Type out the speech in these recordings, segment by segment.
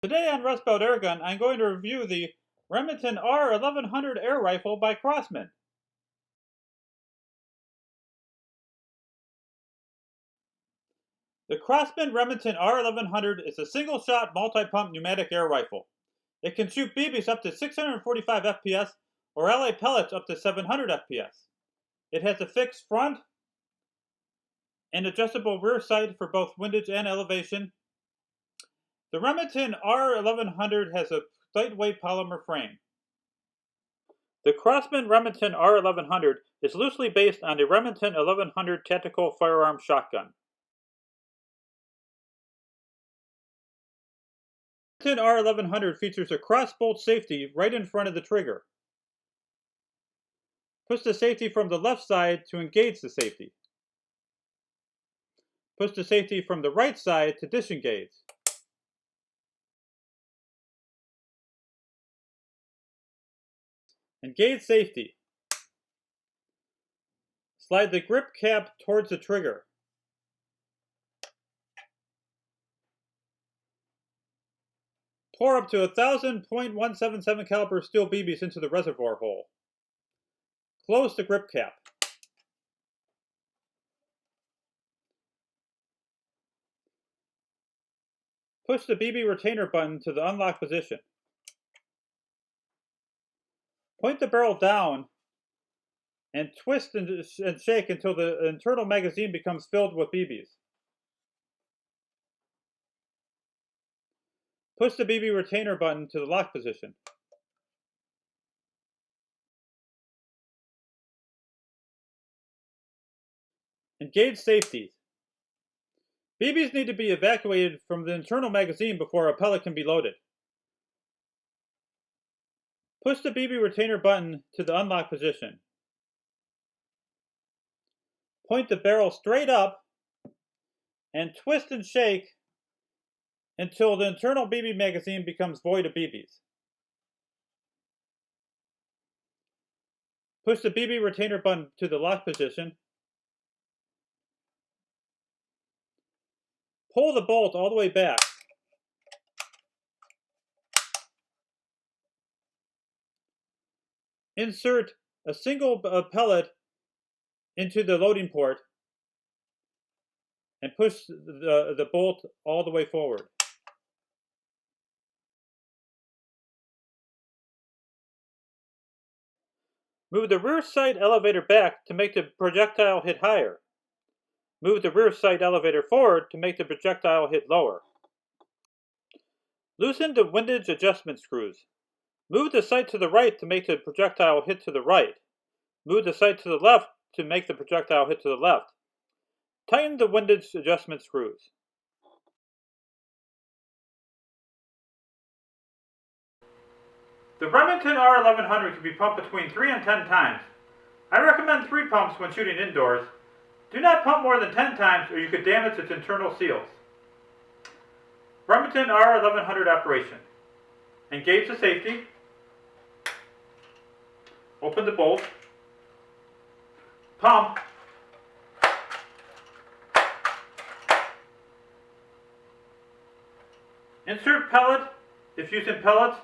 Today on Rust Belt Airgun, I'm going to review the Remington R1100 air rifle by Crosman. The Crosman Remington R1100 is a single-shot, multi-pump pneumatic air rifle. It can shoot BBs up to 645 FPS or LA pellets up to 700 FPS. It has a fixed front and adjustable rear sight for both windage and elevation. The Remington R1100 has a lightweight polymer frame. The Crosman Remington R1100 is loosely based on the Remington 1100 tactical firearm shotgun. The Remington R1100 features a cross-bolt safety right in front of the trigger. Push the safety from the left side to engage the safety. Push the safety from the right side to disengage. Engage safety. Slide the grip cap towards the trigger. Pour up to 1,000 .177 caliber steel BBs into the reservoir hole. Close the grip cap. Push the BB retainer button to the unlock position. Point the barrel down and twist and shake until the internal magazine becomes filled with BBs. Push the BB retainer button to the lock position. Engage safety. BBs need to be evacuated from the internal magazine before a pellet can be loaded. Push the BB retainer button to the unlock position. Point the barrel straight up and twist and shake until the internal BB magazine becomes void of BBs. Push the BB retainer button to the lock position. Pull the bolt all the way back. Insert a single pellet into the loading port and push the bolt all the way forward. Move the rear sight elevator back to make the projectile hit higher. Move the rear sight elevator forward to make the projectile hit lower. Loosen the windage adjustment screws. Move the sight to the right to make the projectile hit to the right. Move the sight to the left to make the projectile hit to the left. Tighten the windage adjustment screws. The Remington R1100 can be pumped between 3 and 10 times. I recommend 3 pumps when shooting indoors. Do not pump more than 10 times or you could damage its internal seals. Remington R1100 operation. Engage the safety. Open the bolt. Pump. Insert pellet if using pellets,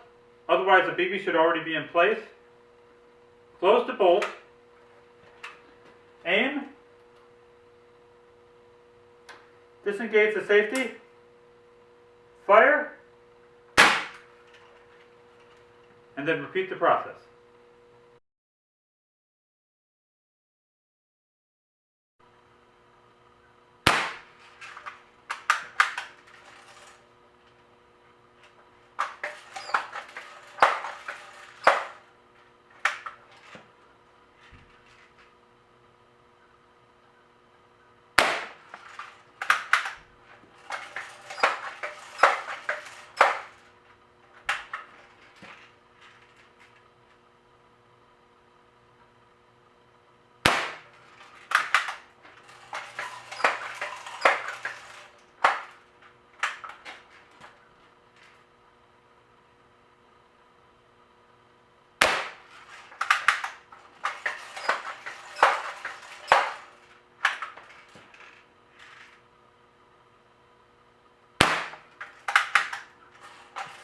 otherwise the BB should already be in place. Close the bolt. Aim. Disengage the safety. Fire. And then repeat the process.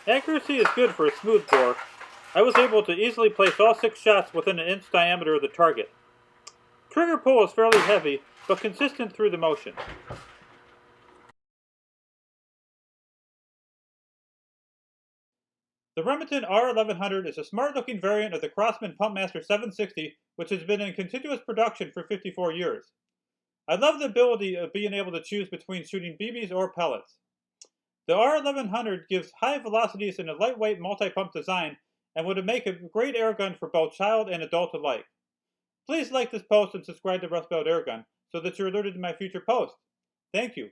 Accuracy is good for a smooth bore. I was able to easily place all 6 shots within an inch diameter of the target. Trigger pull is fairly heavy, but consistent through the motion. The Remington R1100 is a smart-looking variant of the Crosman Pumpmaster 760, which has been in continuous production for 54 years. I love the ability of being able to choose between shooting BBs or pellets. The R1100 gives high velocities in a lightweight multi-pump design and would make a great airgun for both child and adult alike. Please like this post and subscribe to Rust Belt Airgun so that you're alerted to my future posts. Thank you.